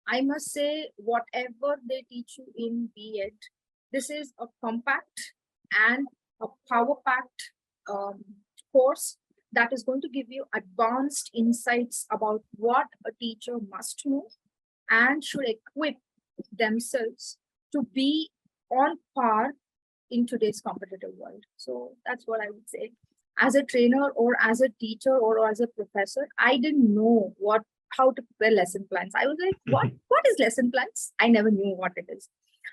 I must say, whatever they teach you in B.Ed, this is a compact and a power-packed course that is going to give you advanced insights about what a teacher must know and should equip themselves to be on par in today's competitive world. So that's what I would say. As a trainer or as a teacher or as a professor, I didn't know how to prepare lesson plans. I was like, what is lesson plans? I never knew what it is.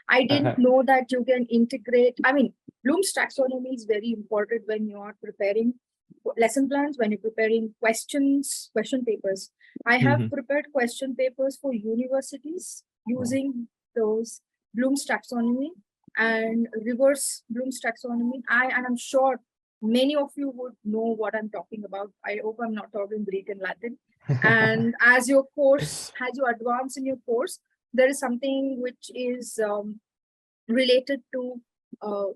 I didn't know that you can integrate. I mean, Bloom's taxonomy is very important when you are preparing lesson plans, when you're preparing question papers. I have prepared question papers for universities using those Bloom's taxonomy and reverse Bloom's taxonomy. And I'm sure many of you would know what I'm talking about. I hope I'm not talking Greek and Latin. And as you advance in your course, there is something which is related to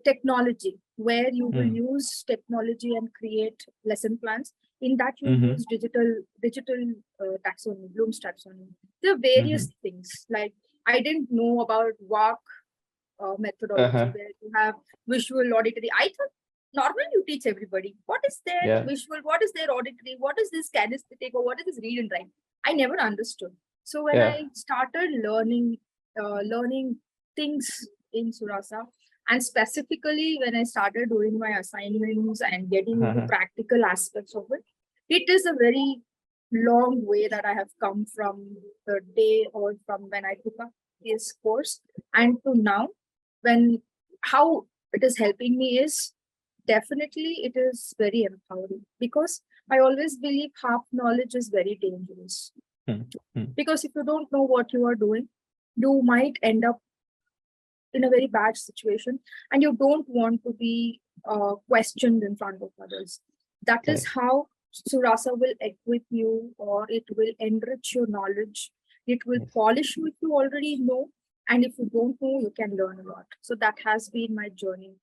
technology, where you will use technology and create lesson plans. In that, you use digital taxonomy, Bloom's taxonomy. There are various things. Like, I didn't know about VARK methodology, where you have visual, auditory. I thought normally you teach everybody what is their visual, what is their auditory, what is this kinesthetic, or what is this read and write. I never understood. So when I started learning things in Suraasa, and specifically when I started doing my assignments and getting into practical aspects of it, it is a very long way that I have come from the day or from when I took up this course and to now. How it is helping me is definitely it is very empowering, because I always believe half knowledge is very dangerous. Because if you don't know what you are doing, you might end up in a very bad situation, and you don't want to be questioned in front of others. That is how Suraasa will equip you, or it will enrich your knowledge. It will polish you if you already know, and if you don't know, you can learn a lot. So that has been my journey